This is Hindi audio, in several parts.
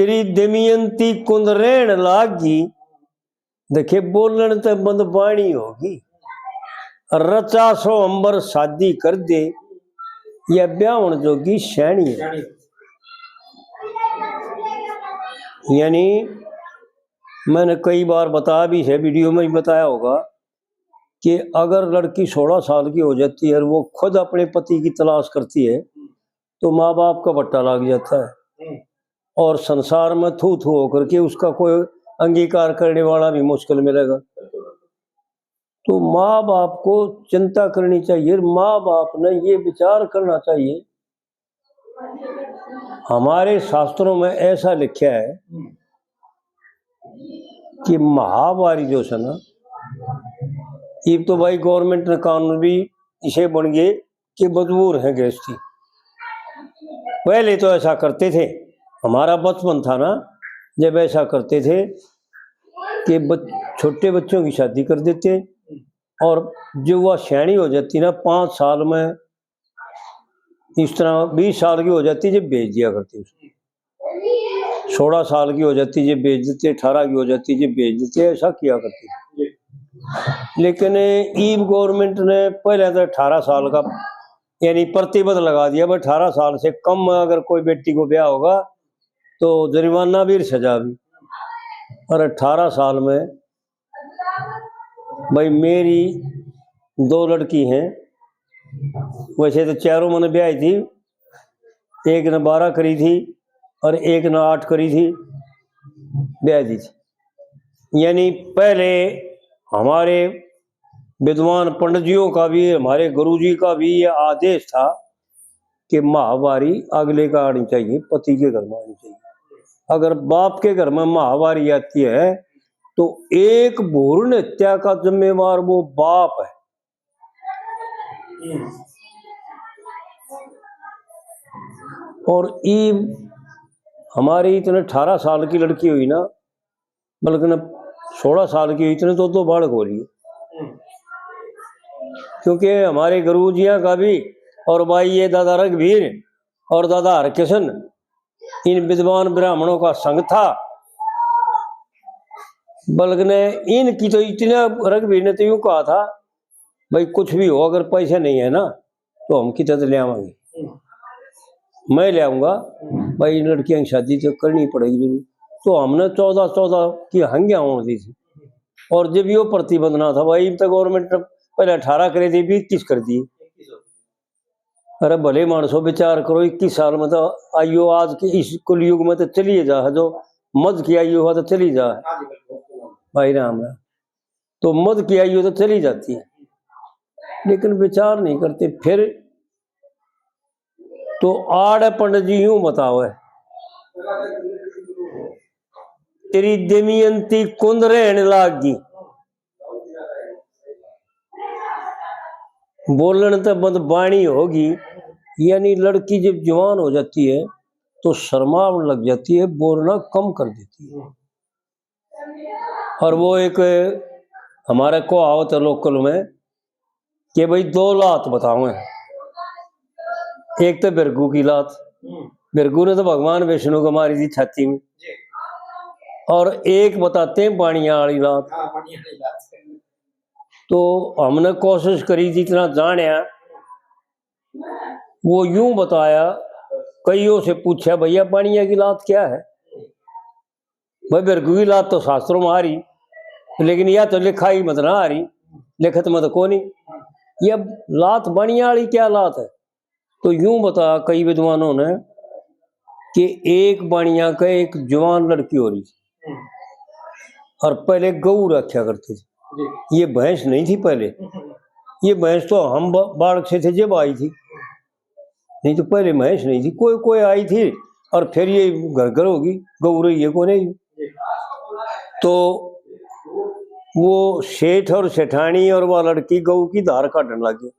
तेरी दमयंती कुंदरेण लागी, देखे बोलन ते बंद बाणी होगी। रचा सो अंबर शादी कर दे, या ब्याहण जोगी शैणी है। यानी मैंने कई बार बताया भी है, वीडियो में भी बताया होगा कि अगर लड़की 16 साल की हो जाती है और वो खुद अपने पति की तलाश करती है तो माँ बाप का बट्टा लग जाता है और संसार में थू थू होकर के उसका कोई अंगीकार करने वाला भी मुश्किल मिलेगा। तो माँ बाप को चिंता करनी चाहिए, माँ बाप ने ये विचार करना चाहिए। हमारे शास्त्रों में ऐसा लिखा है कि महावारी जो है ना, ये तो भाई गवर्नमेंट ने कानून भी इसे बन गए कि मजबूर है गृहस्थी। पहले तो ऐसा करते थे, हमारा बचपन था ना जब ऐसा करते थे कि छोटे बच्चों की शादी कर देते और जो वह शैणी हो जाती ना 5 साल में, इस तरह 20 साल की हो जाती जब बेच दिया करते, 16 साल की हो जाती जब बेच देते, 18 की हो जाती जब बेच देते, ऐसा किया करते। लेकिन ईब गवर्नमेंट ने पहले तो 18 साल का यानी प्रतिबंध लगा दिया, भाई 18 साल से कम अगर कोई बेटी को ब्याह होगा तो जुर्माना भी सजा भी। और 18 साल में भाई मेरी 2 लड़की हैं, वैसे तो चारों मैंने ब्याही थी, एक ने 12 करी थी और एक ने 8 करी थी, ब्याह दी थी। यानी पहले हमारे विद्वान पंडितों का भी, हमारे गुरुजी का भी यह आदेश था कि महावारी अगले का आनी चाहिए, पति के घर में आनी चाहिए। अगर बाप के घर में महावारी आती है तो एक भ्रूण हत्या का जिम्मेवार वो बाप है। और ये हमारी इतने 18 साल की लड़की हुई ना, बल्कि 16 साल की हुई, इतने तो बालक हो रही है। क्योंकि हमारे गुरुजियां का भी और भाई ये दादा रघुवीर और दादा हरकिशन, इन विद्वान ब्राह्मणों का संग था। बल्कि ने इनकी तो इतना, रघुवीर ने तो यूं कहा था भाई कुछ भी हो अगर पैसे नहीं है ना तो हम कितना ले आवांगे, मैं ले आऊंगा, भाई लड़कियां की शादी तो करनी पड़ेगी जरूर। तो हमने 14 की हंगिया होने दी थी। और जब यो प्रतिबंध ना था भाई, तक गवर्नमेंट ने पहले 18 करे थे, 21 कर दी। अरे भले मानसो विचार करो, 21 साल में तो आयु आज के इस कुल युग में तो चलिए जा, जो मध की आयु हुआ तो चली जा भाई राम राम, तो मध की आयु तो चली जाती है, लेकिन विचार नहीं करते। फिर तो आड़ पंडित जी यूं बताओ है, तेरी दमयंती कुंद रहने लागी, बोलन तो बंद बाणी होगी। यानी लड़की जब जवान हो जाती है तो शर्माने लग जाती है, बोलना कम कर देती है। और वो एक हमारे को आवत है लोकल में कि भाई 2 लात बताओ, एक तो बिरगू की लात, बिरगू ने तो भगवान विष्णु को मारी थी छाती में, और एक बताते हैं बाणिया वाली लात। तो हमने कोशिश करी जितना जानिया, वो यूं बताया, कईयों से पूछा भैया बाणिया की लात क्या है, भाई बिरगू की लात तो शास्त्रों में आ रही, लेकिन यह तो लिखा ही मत ना आ रही, लिखत मत को नहीं, यह लात बाणिया वाली क्या लात है। तो यूं बताया कई विद्वानों ने कि एक बाणिया का एक जवान लड़की हो रही थी और पहले गऊ रखा करते थे, ये भैंस नहीं थी पहले, ये भैंस तो हम बालक से थे जब आई थी, नहीं तो पहले भैंस नहीं थी, कोई कोई आई थी और फिर ये घर घर होगी, गऊ रही है को नहीं। तो वो सेठ और सेठानी और वह लड़की गऊ की धार काटने लगी,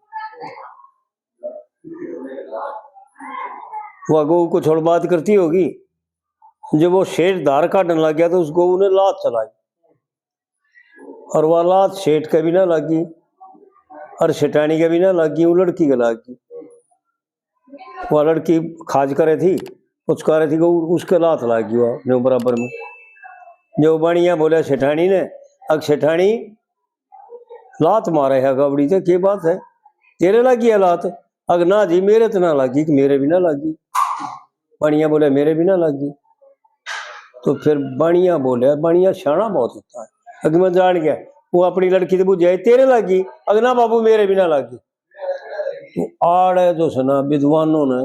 वह गऊ को छोड़ बात करती होगी। जब वो सेठ धार काटने लग गया तो उस गऊ ने लात चलाई, और वह लात सेठ का भी ना लगी और सेठानी का भी ना लगी, वो लड़की का लगी। वह लड़की खाज करे थी पुचका रही थी कि उसके लात लाग गया न्यू बराबर में। जो बढ़िया बोला सेठानी ने, अग सेठानी लात मारे है गबड़ी तो क्या बात है, तेरे लगी है लात? अग ना जी मेरे तो ना लगी, कि मेरे भी ना लगी। बढ़िया बोले मेरे भी ना लगी। तो फिर बढ़िया बोले, बढ़िया शाना बहुत होता है। अगर मैं जान गया वो अपनी लड़की तो बुझाए तेरे लगी, अगर ना बाबू मेरे भी ना लगी। तो आड़ जो सुना विद्वानों ने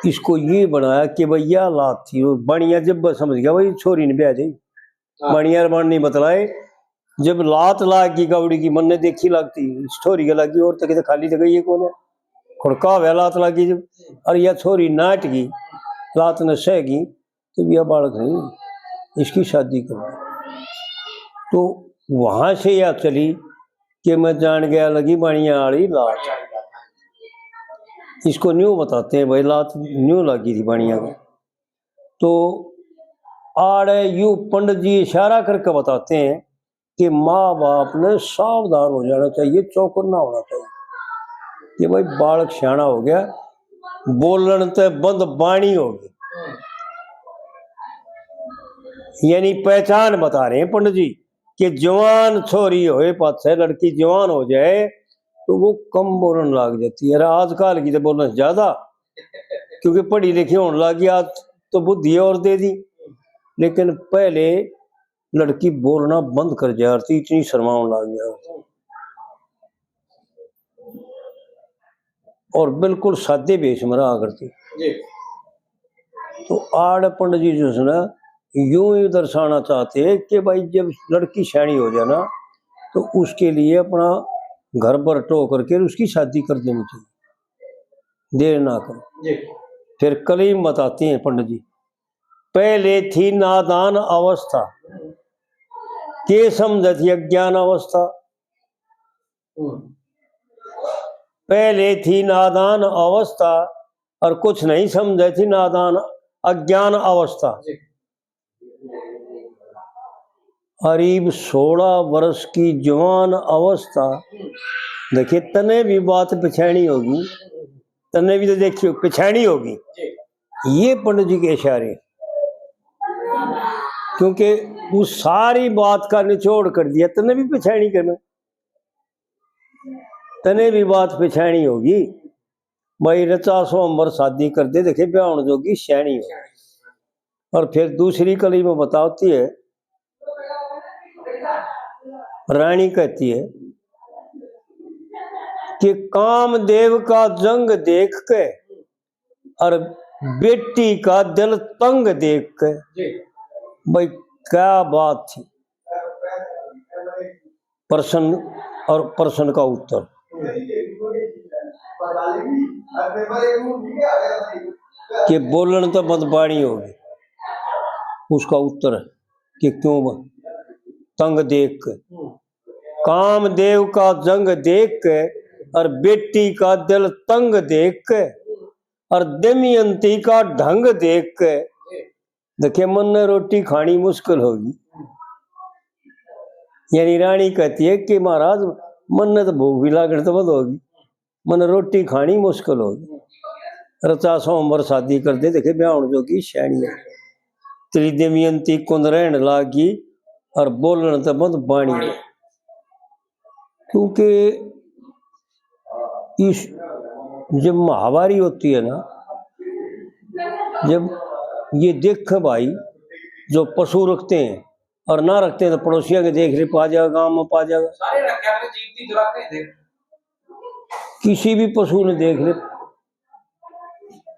इसको ये बनाया कि भैया लात थी। बढ़िया जब समझ गया भाई छोरी ने ब्याह जाई, बढ़िया बन नहीं बतलाए। जब लात लाग गई गौड़ी की, मन ने देखी लगती छोरी के लगी, और तक तो खाली जगह ये कौन है खुड़का हुआ लात लागी। जब और यह छोरी नाट गई, लात ने सह गई, तो यह बालक नहीं, इसकी शादी कर दी। तो वहां से यह चली कि मैं जान गया लगी बढ़िया वाली लात। इसको न्यू बताते हैं भाई लात न्यू लगी थी बढ़िया को। तो आड़े यू पंडित जी इशारा करके बताते हैं कि माँ बाप ने सावधान हो जाना चाहिए, चौकन्ना ना होना चाहिए कि भाई बालक सियाना हो गया, बोलन ते बंद बाणी होगी। यानी पहचान बता रहे हैं पंडित जी कि जवान छोरी होए पाछे लड़की जवान हो जाए तो वो कम बोलन लग जाती है। आजकल की तो बोलना ज्यादा, क्योंकि पढ़ी लिखी होने लगी, आज तो बुद्धि और दे दी। लेकिन पहले लड़की बोलना बंद कर जाती, इतनी शर्माने लग गया, और बिल्कुल सादे वेश में रहा करती। तो आड़ पंडित जी जो है यूं ही दर्शाना चाहते हैं कि भाई जब लड़की शैणी हो जाए ना, तो उसके लिए अपना घर पर टो करके उसकी शादी कर देनी चाहिए, देर ना करो। फिर कलीम बताते हैं पंडित जी, पहले थी नादान अवस्था, के समझ थी अज्ञान अवस्था। पहले थी नादान अवस्था और कुछ नहीं समझे थी नादान अज्ञान अवस्था। करीब 16 वर्ष की जवान अवस्था, देखिए तने भी बात पिछाड़ी होगी, तने भी तो देखियो पिछाड़ी होगी, ये पंडित जी के इशारे। क्योंकि उस सारी बात का निचोड़ कर दिया, तने भी पिछाड़ी करना, तने भी बात पिछाड़ी होगी भाई, रचा सोमवार शादी कर दे, देखे ब्याह जोगी शैणी हो। और फिर दूसरी कली में बताती है, रानी कहती है कि कामदेव का जंग देख के और बेटी का दिल तंग देख के, भाई क्या बात थी। प्रश्न और प्रश्न का उत्तर, कि बोलन तो बदबाणी होगी, उसका उत्तर है कि क्यों तंग देख के, कामदेव का जंग देख के और बेटी का दिल तंग देख के और दमयंती का ढंग देख के, देखिए मन ने रोटी खानी मुश्किल होगी। यानी रानी कहती है कि महाराज मन ने तो भूख भी लागण तो बंद होगी, मन रोटी खानी मुश्किल होगी। रचा सोमवार शादी कर दे, देखे ब्याह जोगी शैणी है। तेरी दमयंती कुंद रहन लागी और बोलन तो बंद बाणी है। क्योंकि इस जब महावारी होती है ना, जब ये देख भाई जो पशु रखते हैं और ना रखते हैं, तो पड़ोसियों के देख ले पा जाएगा, गांव में पा जाएगा, किसी भी पशु ने देख ले।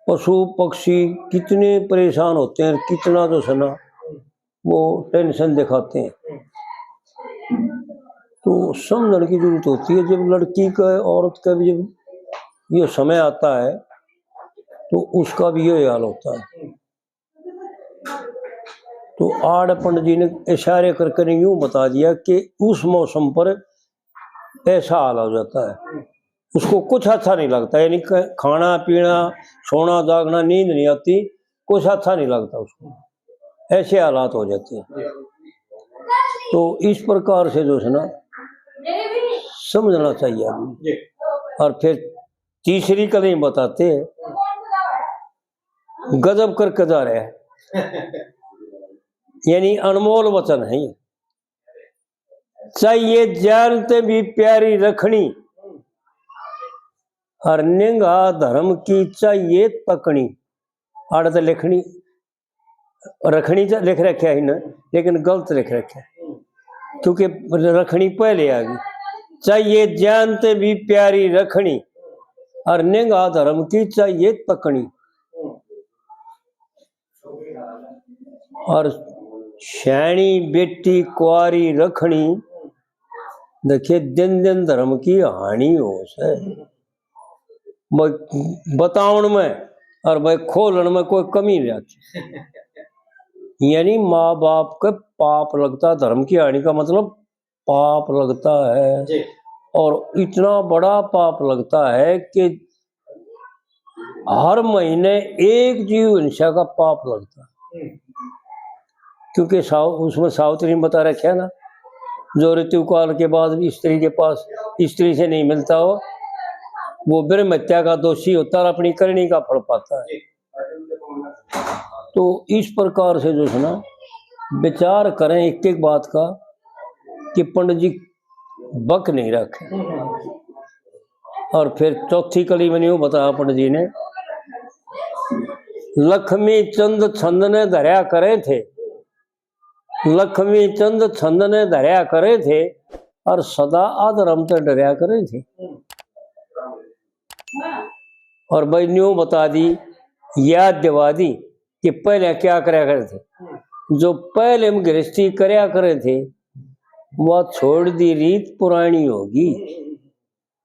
पशु पक्षी कितने परेशान होते हैं, कितना तो सुना वो टेंशन दिखाते हैं। तो समझने की जरूरत होती है, जब लड़की का औरत का भी जब ये समय आता है तो उसका भी ये हाल होता है। तो आड़ पंडित जी ने इशारे करके यूं बता दिया कि उस मौसम पर ऐसा हाल हो जाता है, उसको कुछ अच्छा नहीं लगता, यानी खाना पीना सोना जागना नींद नहीं आती, कुछ अच्छा नहीं लगता उसको, ऐसे हालात हो जाते हैं। तो इस प्रकार से जो है ना समझना चाहिए आदमी। और फिर तीसरी कली बताते हैं गजब करके जा रहा है, यानी अनमोल वचन है ये। चाहिए जानते भी प्यारी रखनी, और निंगा धर्म की चाहिए तकनी। आड़ तो लिखनी रखनी लिख रखा है ना, लेकिन गलत लिख रखा है, क्योंकि रखनी पहले आ गई। चाहिए जानते भी प्यारी रखनी, और निंगा धर्म की चाहिए तकनी। और शैणी बेटी कुआरी रखनी, देखिए दिन दिन धर्म की हानि हो से। बताउन में और भाई खोलन में कोई कमी नहीं आती। यानी माँ बाप के पाप लगता, धर्म की हानि का मतलब पाप लगता है, और इतना बड़ा पाप लगता है कि हर महीने एक जीव हिंसा का पाप लगता है। क्योंकि उसमें सावित्री में बता रखा है ना, जो ऋतु काल के बाद भी स्त्री के पास स्त्री से नहीं मिलता हो, वो ब्रह्म हत्या का दोषी होता और अपनी करनी का फल पाता है। तो इस प्रकार से जो है ना, विचार करें एक एक बात का कि पंडित जी बक नहीं रखे। और फिर चौथी कड़ी में यूं बताया पंडित जी ने, लक्ष्मी चंद छंद ने धर्या करे थे, लक्ष्मी चंद छंद ने धर्या करे थे, और सदा आधर्म से डरया करे थे। और भाई न्यू बता दी, याद दिवा दी कि पहले क्या करया करे थे। जो पहले हम गृहस्थी करया करे थे, वह छोड़ दी रीत पुरानी होगी।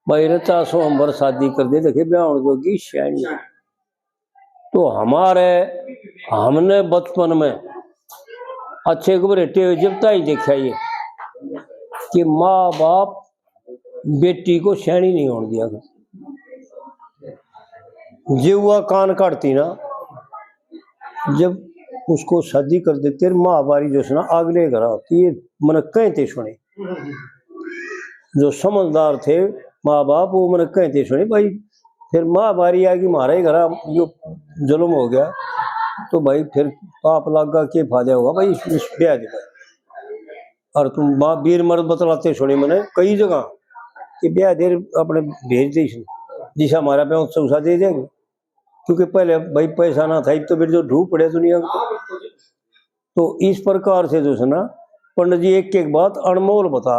भाई रचा सो हम शादी कर दे, देखे ब्याह जोगी श्याणी। तो हमने बचपन में अच्छे घबरेटे हुए जब ही देखा ये कि माँ बाप बेटी को श्याणी नहीं होने दिया। जीवा कान काटती ना, जब उसको शादी कर देते, महाबारी जो है ना अगले घर आती है, मन कहते सुने। जो समझदार थे माँ बाप, वो मन कहते सुने। भाई फिर महाबारी आ गई, हमारे घर जो जुल्म हो गया, तो भाई फिर पाप लागा के फायदा होगा भाई इस ब्याह दे। और तुम माँ वीर मर्द बतलाते सुने मैंने कई जगह कि ब्याह दे अपने भेज दी, जिसे हमारा ब्याह उत्सव दे देंगे। क्योंकि पहले भाई पैसा ना था, तो फिर जो ढूंढ पड़े दुनिया को। तो इस प्रकार से जो है ना पंडित जी एक एक बात अनमोल बता